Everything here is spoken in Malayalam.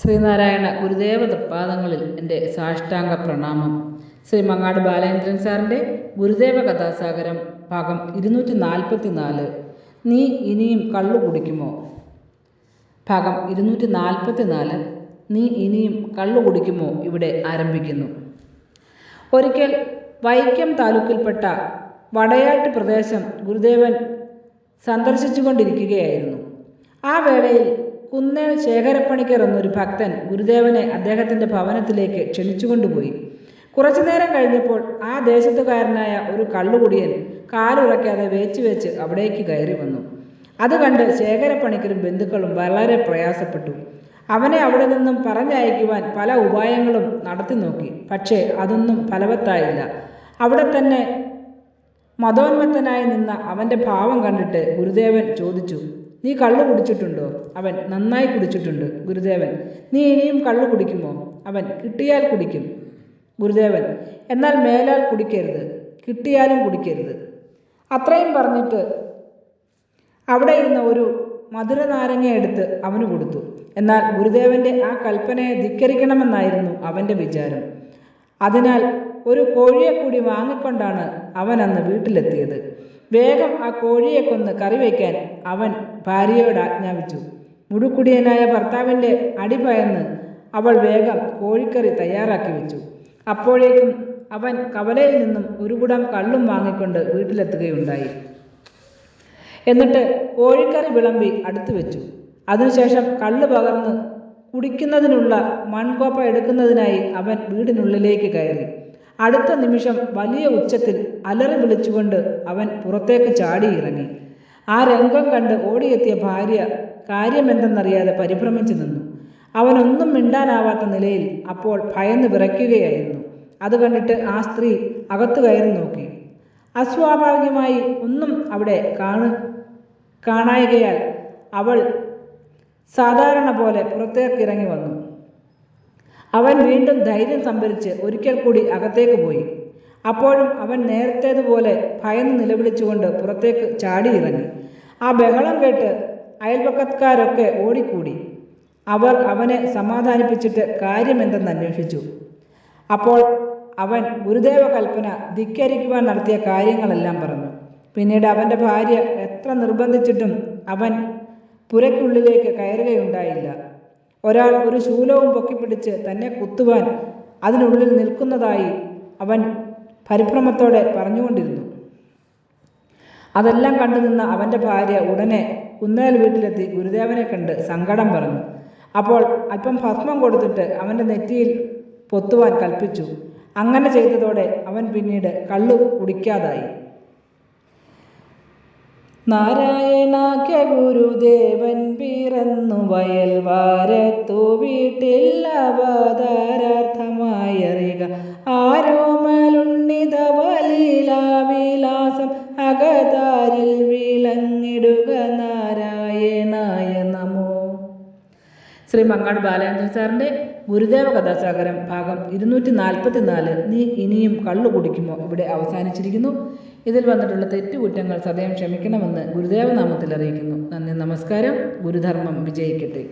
ശ്രീനാരായണ ഗുരുദേവ തൃപ്പാദങ്ങളിൽ എൻ്റെ സാഷ്ടാംഗ പ്രണാമം. ശ്രീ മങ്ങാട് ബാലേന്ദ്രൻ സാറിൻ്റെ ഗുരുദേവ കഥാസാഗരം ഭാഗം 244. നീ ഇനിയും കള്ളു കുടിക്കുമോ? ഭാഗം 244. നീ ഇനിയും കള്ളു കുടിക്കുമോ ഇവിടെ ആരംഭിക്കുന്നു. ഒരിക്കൽ വൈക്കം താലൂക്കിൽപ്പെട്ട വടയാട്ട് പ്രദേശം ഗുരുദേവൻ സന്ദർശിച്ചു കൊണ്ടിരിക്കുകയായിരുന്നു. ആ വേളയിൽ കുന്നേൽ ശേഖരപ്പണിക്കർ എന്നൊരു ഭക്തൻ ഗുരുദേവനെ അദ്ദേഹത്തിൻ്റെ ഭവനത്തിലേക്ക് ക്ഷണിച്ചുകൊണ്ടുപോയി. കുറച്ചു നേരം കഴിഞ്ഞപ്പോൾ ആ ദേശത്തുകാരനായ ഒരു കള്ളുകുടിയൻ കാലുറയ്ക്കാതെ വെച്ച് അവിടേക്ക് കയറി വന്നു. അത് കണ്ട് ശേഖരപ്പണിക്കരും ബന്ധുക്കളും വളരെ പ്രയാസപ്പെട്ടു. അവനെ അവിടെ നിന്നും പറഞ്ഞയക്കുവാൻ പല ഉപായങ്ങളും നടത്തി നോക്കി. പക്ഷേ അതൊന്നും ഫലവത്തായില്ല. അവിടെ തന്നെ മതോന്മത്തനായി നിന്ന അവൻ്റെ ഭാവം കണ്ടിട്ട് ഗുരുദേവൻ ചോദിച്ചു, നീ കള്ളു കുടിച്ചിട്ടുണ്ടോ? അവൻ നന്നായി കുടിച്ചിട്ടുണ്ട്. ഗുരുദേവൻ, നീ ഇനിയും കള്ളു കുടിക്കുമോ? അവൻ കിട്ടിയാൽ കുടിക്കും. ഗുരുദേവൻ, എന്നാൽ മേലാൽ കുടിക്കരുത്, കിട്ടിയാലും കുടിക്കരുത്. അത്രയും പറഞ്ഞിട്ട് അവിടെ ഇരുന്ന ഒരു മധുരനാരങ്ങ എടുത്ത് അവന് കൊടുത്തു. എന്നാൽ ഗുരുദേവൻ്റെ ആ കൽപ്പനയെ ധിക്കരിക്കണമെന്നായിരുന്നു അവൻ്റെ വിചാരം. അതിനാൽ ഒരു കോഴിയെ കൂടി വാങ്ങിക്കൊണ്ടാണ് അവൻ അന്ന് വീട്ടിലെത്തിയത്. വേഗം ആ കോഴിയെ കൊന്ന് കറി വയ്ക്കാൻ അവൻ ഭാര്യയോട് ആജ്ഞാപിച്ചു. മുഴുക്കുടിയനായ ഭർത്താവിൻ്റെ അടിഭയന്ന് അവൾ വേഗം കോഴിക്കറി തയ്യാറാക്കി വെച്ചു. അപ്പോഴേക്കും അവൻ കവലയിൽ നിന്നും ഒരു കുടം കള്ളും വാങ്ങിക്കൊണ്ട് വീട്ടിലെത്തുകയുണ്ടായി. എന്നിട്ട് കോഴിക്കറി വിളമ്പി അടുത്തു വെച്ചു. അതിനുശേഷം കള്ള് പകർന്ന് കുടിക്കുന്നതിനുള്ള മൺകോപ്പ എടുക്കുന്നതിനായി അവൻ വീടിനുള്ളിലേക്ക് കയറി. അടുത്ത നിമിഷം വലിയ ഉച്ചത്തിൽ അലറി വിളിച്ചുകൊണ്ട് അവൻ പുറത്തേക്ക് ചാടിയിറങ്ങി. ആ രംഗം കണ്ട് ഓടിയെത്തിയ ഭാര്യ കാര്യമെന്തെന്നറിയാതെ പരിഭ്രമിച്ചു നിന്നു. അവനൊന്നും മിണ്ടാനാവാത്ത നിലയിൽ അപ്പോൾ ഭയന്ന് വിറയ്ക്കുകയായിരുന്നു. അത് കണ്ടിട്ട് ആ സ്ത്രീ അകത്ത് കയറി നോക്കി. അസ്വാഭാവികമായി ഒന്നും അവിടെ കാണായികയാൽ അവൾ സാധാരണ പോലെ പുറത്തേക്ക് ഇറങ്ങി വന്നു. അവൻ വീണ്ടും ധൈര്യം സംഭരിച്ച് ഒരിക്കൽ കൂടി അകത്തേക്ക് പോയി. അപ്പോഴും അവൻ നേരത്തേതുപോലെ ഭയന്ന് നിലവിളിച്ചുകൊണ്ട് പുറത്തേക്ക് ചാടിയിറങ്ങി. ആ ബഹളം കേട്ട് അയൽപക്കക്കാരൊക്കെ ഓടിക്കൂടി. അവർ അവനെ സമാധാനിപ്പിച്ചിട്ട് കാര്യമെന്തെന്ന് അന്വേഷിച്ചു. അപ്പോൾ അവൻ ഗുരുദേവ കൽപ്പന ധിക്കരിക്കുവാൻ നടത്തിയ കാര്യങ്ങളെല്ലാം പറഞ്ഞു. പിന്നീട് അവൻ്റെ ഭാര്യ എത്ര നിർബന്ധിച്ചിട്ടും അവൻ പുരയ്ക്കുള്ളിലേക്ക് കയറുകയുണ്ടായില്ല. ഒരാൾ ഒരു ശൂലവും പൊക്കിപ്പിടിച്ച് തന്നെ കുത്തുവാൻ അതിനുള്ളിൽ നിൽക്കുന്നതായി അവൻ പരിഭ്രമത്തോടെ പറഞ്ഞുകൊണ്ടിരുന്നു. അതെല്ലാം കണ്ടു നിന്ന അവൻ്റെ ഭാര്യ ഉടനെ കുന്നേൽ വീട്ടിലെത്തി ഗുരുദേവനെ കണ്ട് സങ്കടം പറഞ്ഞു. അപ്പോൾ അല്പം ഭസ്മം കൊടുത്തിട്ട് അവൻ്റെ നെറ്റിയിൽ പൊത്തുവാൻ കൽപ്പിച്ചു. അങ്ങനെ ചെയ്തതോടെ അവൻ പിന്നീട് കള്ളു കുടിക്കാതായി. നാരായണാഖ്യ ഗുരുദേവൻ പിറന്നു വയൽവാരത്തു വീട്ടിൽ അവതാരാർത്ഥമായറിക ആരോമലുണ്ണിത വലിലാവിലാസം അകതാരിൽ വിളങ്ങിടുക നാരായണായ നമോ. ശ്രീ മങ്ങാട് ബാലേന്ദ്രൻ സാറിൻ്റെ ഗുരുദേവ കഥാസാഗരം ഭാഗം 244 നീ ഇനിയും കള്ളു കുടിക്കുമോ ഇവിടെ അവസാനിച്ചിരിക്കുന്നു. ഇതിൽ വന്നിട്ടുള്ള തെറ്റുകുറ്റങ്ങൾ സദയം ക്ഷമിക്കണമെന്ന് ഗുരുദേവ നാമത്തിൽ അറിയിക്കുന്നു. നന്ദി, നമസ്കാരം. ഗുരുധർമ്മം വിജയിക്കട്ടെ.